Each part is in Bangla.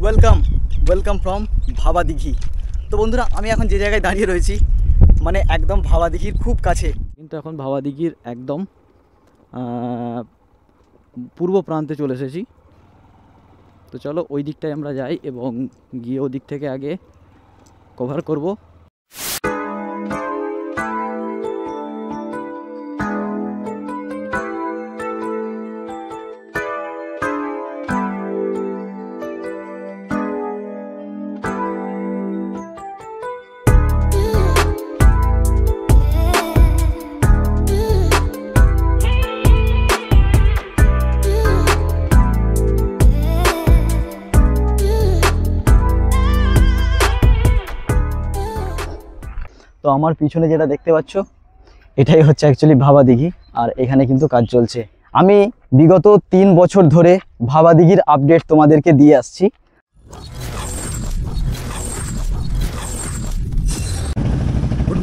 ওয়েলকাম ফ্রম ভাবা দিঘি। তো বন্ধুরা, আমি এখন যে জায়গায় দাঁড়িয়ে রয়েছি মানে একদম ভাবা দিঘির খুব কাছে, কিন্তু এখন ভাবা দিঘির একদম পূর্ব প্রান্তে চলে এসেছি। তো চলো ওই দিকটায় আমরা যাই এবং গিয়ে ওদিক থেকে আগে কভার করব। তো আমার পিছনে যেটা দেখতে পাচ্ছ এটাই হচ্ছে অ্যাকচুয়ালি ভাবা দিঘি, আর এখানে কিন্তু কাজ চলছে। আমি বিগত 3 বছর ধরে ভাবা দিঘির আপডেট তোমাদেরকে দিয়ে আসছি। Good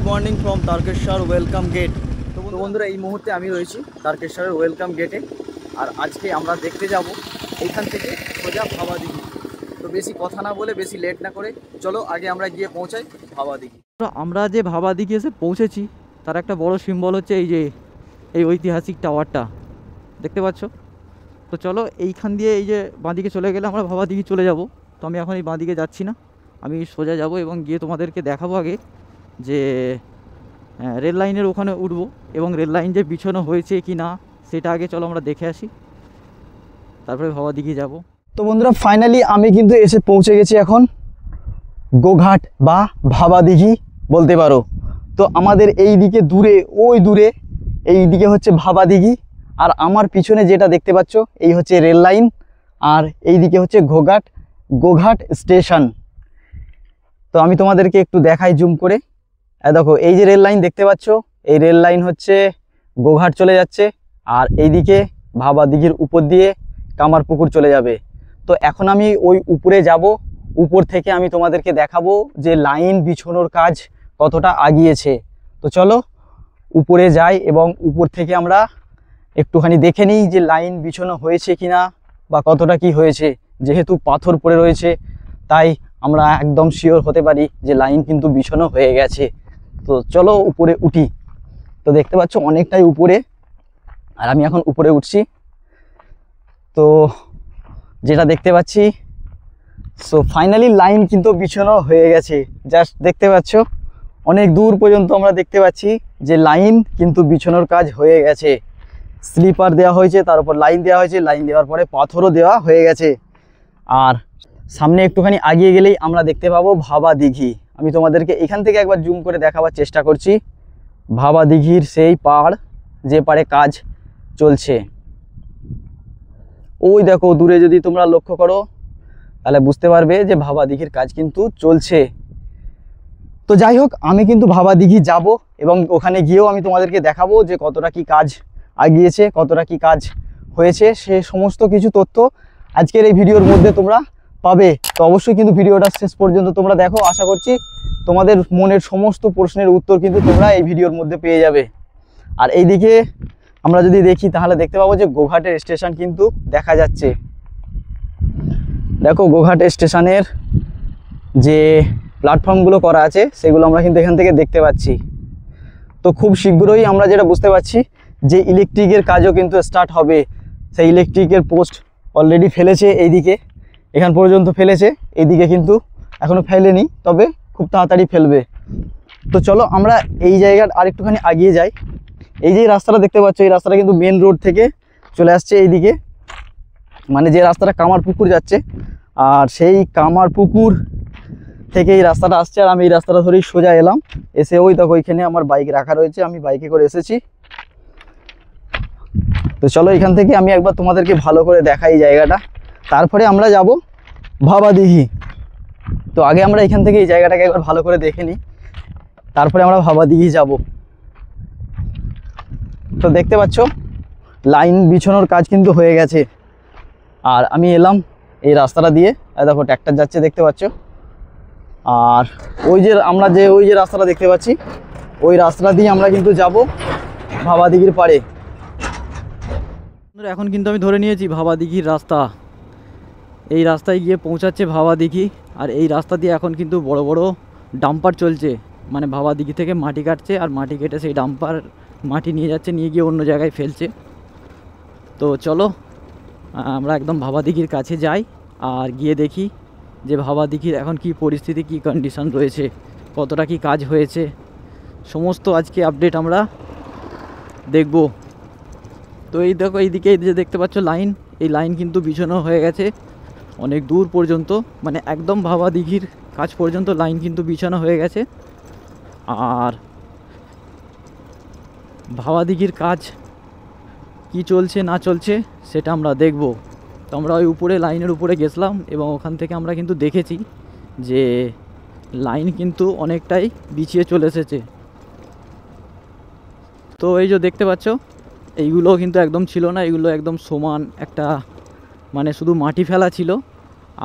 morning from Tarakeswar welcome gate. তো বন্ধুরা, এই মুহূর্তে আমি রয়েছি তারকেশ্বরের ওয়েলকাম গেটে, আর আজকে আমরা দেখতে যাব এইখান থেকে সোজা ভাবা দিঘি। তো বেশি কথা না বলে, বেশি লেট না করে চলো আগে আমরা গিয়ে পৌঁছাই ভাবা দিঘি। আমরা যে ভাবা দিঘি এসে পৌঁছেছি তার একটা বড় সিম্বল হচ্ছে এই ঐতিহাসিক টাওয়ারটা দেখতে পাচ্ছ। তো চলো এইখান দিয়ে এই যে বাঁদিকে চলে গেলে আমরা ভাবা দিঘি চলে যাব। তো আমি এখন এই বাঁদিকে যাচ্ছি না, আমি সোজা যাব এবং গিয়ে তোমাদেরকে দেখাবো আগে যে রেল লাইনের ওখানে উঠবো এবং রেল লাইন যে বিছানো হয়েছে কি না সেটা আগে চলো আমরা দেখে আসি, তারপরে ভাবা দিঘি যাব। তো বন্ধুরা, ফাইনালি আমি কিন্তু এসে পৌঁছে গেছি এখন গোঘাট বা ভাবা দিঘি বলতে পারো। তো আমাদের এই দিকে দূরে, ওই দূরে এই দিকে হচ্ছে ভাবা দিঘি, আর আমার পিছনে যেটা দেখতে পাচ্ছ এই হচ্ছে রেল লাইন, আর এই দিকে হচ্ছে গোঘাট স্টেশন। তো আমি তোমাদেরকে একটু দেখাই জুম করে। দেখো এই যে রেল লাইন দেখতে পাচ্ছ, এই রেল লাইন হচ্ছে গোঘাট চলে যাচ্ছে, আর এইদিকে ভাবা দিঘির উপর দিয়ে কামারপুকুর চলে যাবে। তো এখন আমি ওই উপরে যাব, উপর থেকে আমি তোমাদেরকে দেখাবো যে লাইন বিছানোর কাজ কতটা আগিয়েছে। তো চলো উপরে যাই এবং উপর থেকে আমরা একটুখানি দেখে নিই যে লাইন বিছানো হয়েছে কিনা বা কতটা কি হয়েছে। যেহেতু পাথর পড়ে রয়েছে তাই আমরা একদম শিওর হতে পারি যে লাইন কিন্তু বিছানো হয়ে গেছে। তো চলো উপরে উঠি। তো দেখতে পাচ্ছ অনেকটাই উপরে, আর আমি এখন উপরে উঠছি। তো যেটা দেখতে পাচ্ছি, সো ফাইনালি লাইন কিন্তু বিছানো হয়ে গেছে। জাস্ট দেখতে পাচ্ছ অনেক দূর পর্যন্ত আমরা দেখতে পাচ্ছি যে লাইন কিন্তু বিছানোর কাজ হয়ে গেছে। স্লিপার দেওয়া হয়েছে, তার উপর লাইন দেওয়া হয়েছে, লাইন দেওয়ার পরে পাথরও দেওয়া হয়ে গেছে। আর সামনে একটুখানি এগিয়ে গেলেই আমরা দেখতে পাবো ভাবা দিঘি। আমি তোমাদেরকে এখান থেকে একবার জুম করে দেখাবার চেষ্টা করছি ভাবা দিঘির সেই পাড়, যে পাড়ে কাজ চলছে। ওই দেখো দূরে যদি তোমরা লক্ষ্য করো তাহলে বুঝতে পারবে যে ভাবা দিঘির কাজ কিন্তু চলছে। তো যাই হোক, আমি কিন্তু ভাবা দিঘি যাব এবং ওখানে গিয়েও আমি তোমাদেরকে দেখাবো যে কতটা কি কাজ আগিয়েছে, কতটা কি কাজ হয়েছে, সে সমস্ত কিছু তথ্য আজকের এই ভিডিওর মধ্যে তোমরা পাবে। তো অবশ্যই কিন্তু ভিডিওটা শেষ পর্যন্ত তোমরা দেখো, আশা করছি তোমাদের মনের সমস্ত প্রশ্নের উত্তর কিন্তু তোমরা এই ভিডিওর মধ্যে পেয়ে যাবে। আর এইদিকে আমরা যদি দেখি তাহলে দেখতে পাবো যে গোঘাটের স্টেশন কিন্তু দেখা যাচ্ছে। দেখো গোঘাট স্টেশনের যে প্ল্যাটফর্মগুলো করা আছে সেগুলো আমরা কিন্তু এখান থেকে দেখতে পাচ্ছি। তো খুব শীঘ্রই আমরা যেটা বুঝতে পারছি যে ইলেকট্রিকের কাজও কিন্তু স্টার্ট হবে। সেই ইলেকট্রিকের পোস্ট অলরেডি ফেলেছে, এইদিকে এখান পর্যন্ত ফেলেছে, এইদিকে কিন্তু এখনও ফেলেনি, তবে খুব তাড়াতাড়ি ফেলবে। তো চলো আমরা এই জায়গার আরেকটুখানি এগিয়ে যাই। এই যে রাস্তাটা দেখতে পাচ্ছ, এই রাস্তাটা কিন্তু মেন রোড থেকে চলে আসছে এইদিকে, মানে যে রাস্তাটা কামারপুকুর যাচ্ছে, আর সেই কামারপুকুর থেকে এই রাস্তাটা আসছে। আর আমি এই রাস্তাটা ধরেই সোজা এলাম, এসে ওই দেখো ওইখানে আমার বাইক রাখা রয়েছে, আমি বাইকে করে এসেছি। তো চলো এখান থেকে আমি একবার তোমাদেরকে ভালো করে দেখাই জায়গাটা, তারপরে আমরা যাব ভাবা দিঘি। তো আগে আমরা এখান থেকে এই জায়গাটাকে একবার ভালো করে দেখে নিই, তারপরে আমরা ভাবা দিঘি যাব। তো দেখতে পাচ্ছ লাইন বিছানোর কাজ কিন্তু হয়ে গেছে, আর আমি এলাম এই রাস্তাটা দিয়ে। দেখো ট্র্যাক্টর যাচ্ছে দেখতে পাচ্ছ, আর ওই যে রাস্তাটা দেখতে পাচ্ছি ওই রাস্তাটা দিয়ে আমরা কিন্তু যাব ভাবা দিঘির পাড়ে। এখন কিন্তু আমি ধরে নিয়েছি ভাবা দিঘির রাস্তা, এই রাস্তায় গিয়ে পৌঁছাচ্ছে ভাবা দিঘি। আর এই রাস্তা দিয়ে এখন কিন্তু বড় বড় ডাম্পার চলছে, মানে ভাবা দিঘি থেকে মাটি কাটছে আর মাটি কেটে সেই ডাম্পার মাটি নিয়ে যাচ্ছে, নিয়ে গিয়ে অন্য জায়গায় ফেলছে। তো চলো আমরা একদম ভাবা দিঘির কাছে যাই আর গিয়ে দেখি যে ভাবা দিঘির এখন কি পরিস্থিতি, কি কন্ডিশন রয়েছে, কতটা কি কাজ হয়েছে, সমস্ত আজকে আপডেট আমরা দেখব। তো এই দেখো এইদিকে যে দেখতে পাচ্ছ লাইন, এই লাইন কিন্তু বিছানো হয়ে গেছে অনেক দূর পর্যন্ত, মানে একদম ভাবা দিঘির কাজ পর্যন্ত লাইন কিন্তু বিছানো হয়ে গেছে। আর ভাবা দিঘির কাজ কি চলছে না চলছে সেটা আমরা দেখব। তো আমরা ওই উপরে লাইনের উপরে গেছিলাম এবং ওখান থেকে আমরা কিন্তু দেখেছি যে লাইন কিন্তু অনেকটাই বিছিয়ে চলে এসেছে। তো এই যে দেখতে পাচ্ছ এইগুলো কিন্তু একদম ছিল না, এগুলো একদম সমান একটা মানে শুধু মাটি ফেলা ছিল।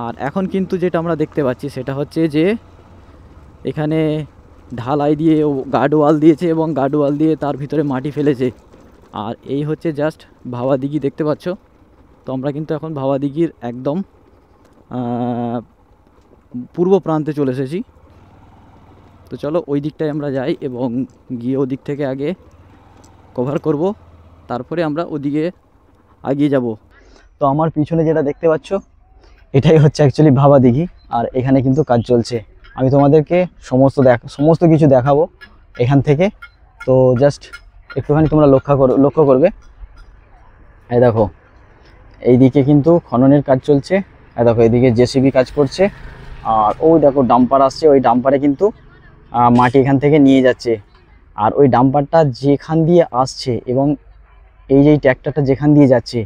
আর এখন কিন্তু যেটা আমরা দেখতে পাচ্ছি সেটা হচ্ছে যে এখানে ঢালাই দিয়ে গার্ডওয়াল দিয়েছে এবং গার্ডওয়াল দিয়ে তার ভিতরে মাটি ফেলেছে। আর এই হচ্ছে জাস্ট ভাবা দিঘি দেখতে পাচ্ছ। তো আমরা কিন্তু এখন ভাবা দিঘির একদম পূর্ব প্রান্তে চলে এসেছি। তো চলো ওই দিকটায় আমরা যাই এবং গিয়ে ওদিক থেকে আগে কভার করব, তারপরে আমরা ওদিকে এগিয়ে যাব। তো আমার পিছনে যেটা দেখতে পাচ্ছ এটাই হচ্ছে অ্যাকচুয়ালি ভাবা দিঘি, আর এখানে কিন্তু কাজ চলছে। আমি তোমাদেরকে সমস্ত কিছু দেখাবো এখান থেকে। তো জাস্ট একটুখানি তোমরা লক্ষ্য করবে। এই দেখো এইদিকে কিন্তু খননের কাজ চলছে, এই দেখো এইদিকে জেসিবি কাজ করছে, আর ওই দেখো ডাম্পার আসছে, ওই ডাম্পারে কিন্তু মাটি এখান থেকে নিয়ে যাচ্ছে। আর ওই ডাম্পারটা যেখান দিয়ে আসছে এবং এই যে ট্র্যাক্টরটা যেখান দিয়ে যাচ্ছে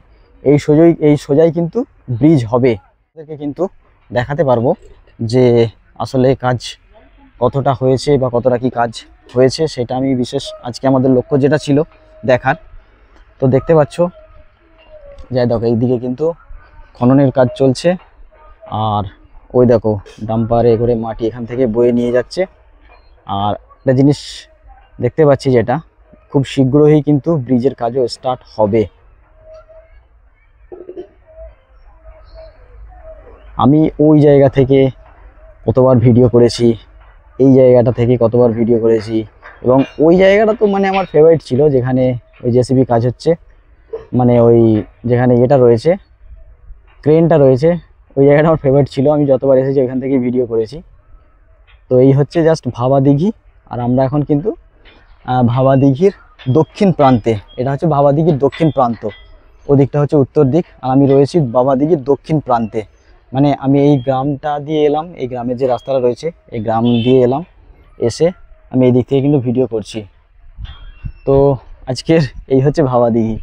এই সোজাই কিন্তু ব্রিজ হবে। তাদেরকে কিন্তু দেখাতে পারবো যে আসলে কাজ কতটা হয়েছে বা কতটা কি কাজ হয়েছে, সেটা আমি বিশেষ আজকে আমাদের লক্ষ্য যেটা ছিল দেখার। তো দেখতে পাচ্ছ যাই দেখো এইদিকে কিন্তু খননের কাজ চলছে, আর ওই দেখো ডাম্পারে করে মাটি এখান থেকে বয়ে নিয়ে যাচ্ছে। আর একটা জিনিস দেখতে পাচ্ছি যেটা খুব শীঘ্রই কিন্তু ব্রিজের কাজও স্টার্ট হবে। আমি ওই জায়গা থেকে কতবার ভিডিও করেছি, এই জায়গাটা থেকে কতবার ভিডিও করেছি, এবং ওই জায়গাটা তো মানে আমার ফেভারিট ছিল, যেখানে ওই জেসিবি কাজ হচ্ছে, মানে ওই যেখানে এটা রয়েছে ক্রেনটা রয়েছে, ওই জায়গাটা আমার ফেভারিট ছিল। আমি যতবার এসেছি ওইখান থেকে ভিডিও করেছি। তো এই হচ্ছে জাস্ট ভাবা দিঘি, আর আমরা এখন কিন্তু ভাবা দিঘির দক্ষিণ প্রান্তে। এটা হচ্ছে ভাবা দিঘির দক্ষিণ প্রান্ত, ওদিকটা হচ্ছে উত্তর দিক, আর আমি রয়েছি ভাবা দিঘির দক্ষিণ প্রান্তে। মানে আমি এই গ্রামটা দিয়ে এলাম, এই গ্রামের যে রাস্তাটা রয়েছে এই গ্রাম দিয়ে এলাম, এসে আমি এই দিক থেকে কিন্তু ভিডিও করছি। তো আজকের এই হচ্ছে ভাবা দিঘি।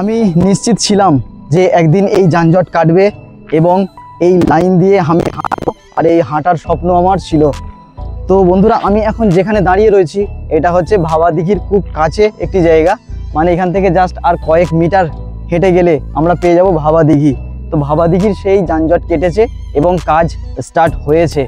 আমি নিশ্চিত ছিলাম যে একদিন এই যানজট কাটবে এবং এই লাইন দিয়ে আমি হাঁটবো, আর এই হাঁটার স্বপ্ন আমার ছিল। তো বন্ধুরা আমি এখন যেখানে দাঁড়িয়ে রয়েছি এটা হচ্ছে ভাবা দিঘির খুব কাছে একটি জায়গা, মানে এখান থেকে জাস্ট আর কয়েক মিটার হেঁটে গেলে আমরা পেয়ে যাব ভাবা দিঘি। তো ভাবা দিঘির সেই যানজট কেটেছে এবং কাজ স্টার্ট হয়েছে।